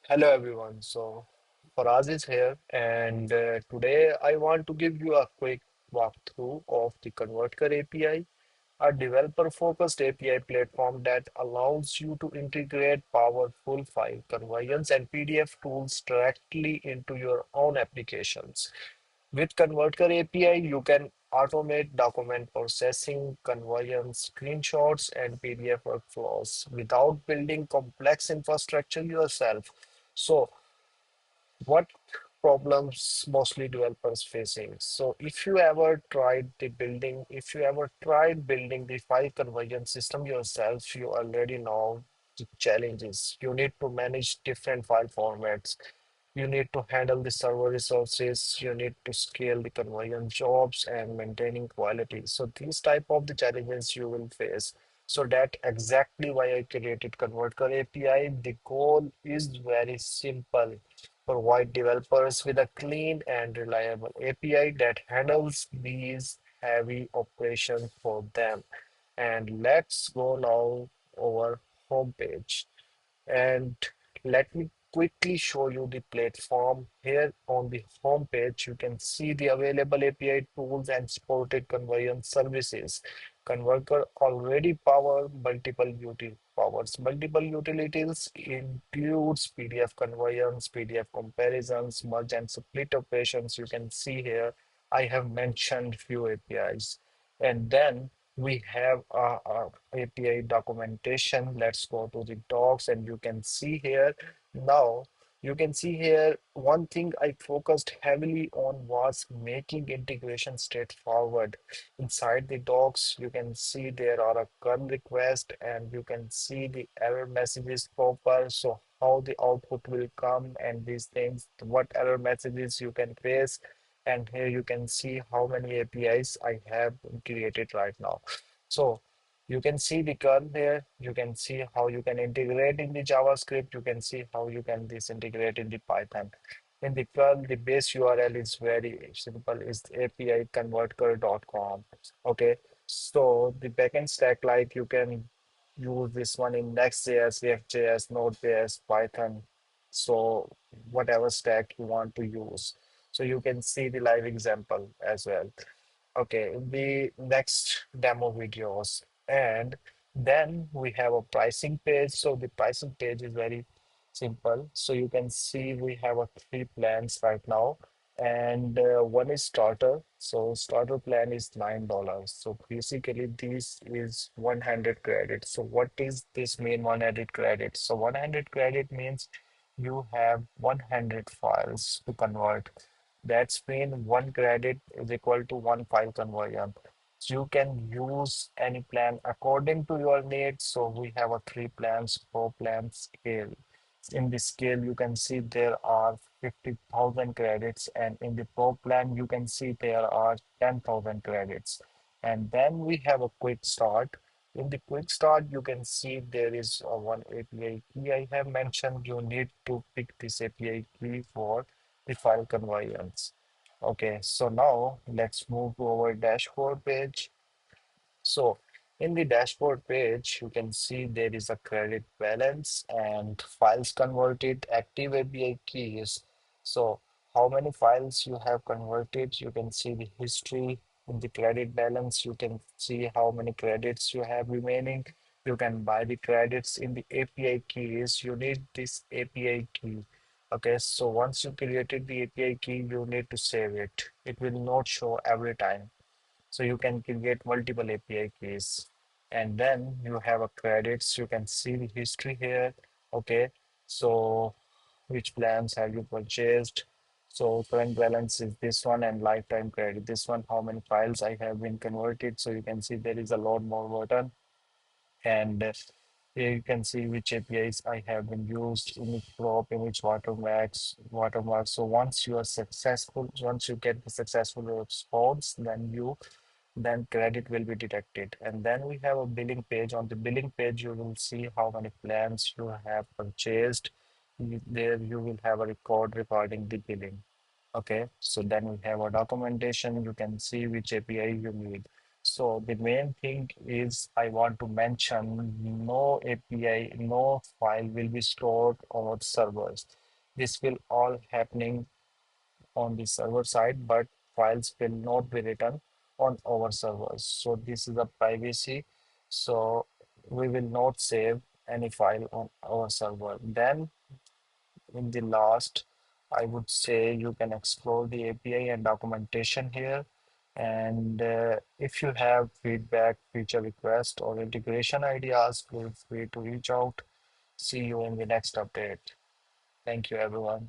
Hello everyone. Faraz is here, and today I want to give you a quick walkthrough of the Convertkr API, a developer-focused API platform that allows you to integrate powerful file conversions and PDF tools directly into your own applications. With Convertkr API, you can automate document processing, conversions, screenshots, and PDF workflows without building complex infrastructure yourself. So, what problems mostly developers facing? So, if you ever tried building the file conversion system yourself, you already know the challenges. You need to manage different file formats, you need to handle the server resources, you need to scale the conversion jobs and maintaining quality. So these type of the challenges you will face. So that exactly why I created Convertkr API. The goal is very simple. Provide developers with a clean and reliable API that handles these heavy operations for them. And let's go now over homepage. And let me quickly show you the platform. Here on the home page, you can see the available API tools and supported conversion services. Converter already powers multiple utilities, includes PDF conversions, PDF comparisons, merge and split operations. You can see here I have mentioned few APIs. And then we have a API documentation. Let's go to the docs, and you can see here now. You can see here one thing I focused heavily on was making integration straightforward. Inside the docs, you can see there are a curl request, and you can see the error messages proper. So how the output will come and these things, what error messages you can face. And here you can see how many APIs I have created right now. So you can see the curl here. You can see how you can integrate in the JavaScript. You can see how you can disintegrate in the Python. In the curl, the base URL is very simple. It's API convertkr.com. Okay. So the backend stack, like you can use this one in Next.js, React.js, Node.js, Python. So whatever stack you want to use. So you can see the live example as well. Okay, the next demo videos. And then we have a pricing page. So the pricing page is very simple. So you can see we have a three plans right now. And one is starter. So starter plan is $9. So basically this is 100 credits. So what is this mean 100 credits? So 100 credit means you have 100 files to convert. That's mean one credit is equal to one file conversion. So you can use any plan according to your needs. So we have a three plans, pro plan scale. In the scale, you can see there are 50,000 credits, and in the pro plan, you can see there are 10,000 credits. And then we have a quick start. In the quick start, you can see there is a one API key I have mentioned. You need to pick this API key for the file conversions. Okay, so now let's move to our dashboard page. So in the dashboard page, you can see there is a credit balance and files converted, active API keys. So how many files you have converted, you can see the history in the credit balance. You can see how many credits you have remaining. You can buy the credits in the API keys. You need this API key. Okay, so once you created the API key, you need to save it. It will not show every time. So you can create multiple API keys. And then you have a credits. You can see the history here. Okay. So which plans have you purchased? So current balance is this one and lifetime credit. This one, how many files I have been converted. So you can see there is a lot more button. And here you can see which APIs I have been used, image crop, image watermark. So once you are successful, once you get the successful response, then credit will be detected. And then we have a billing page. On the billing page, you will see how many plans you have purchased. There you will have a record regarding the billing. Okay, so then we have a documentation. You can see which API you need. So the main thing is I want to mention no API, no file will be stored on servers. This will all happening on the server side, but files will not be written on our servers. So this is a privacy. So we will not save any file on our server. Then in the last, I would say you can explore the API and documentation here. And if you have feedback, feature request, or integration ideas, feel free to reach out. See you in the next update. Thank you, everyone.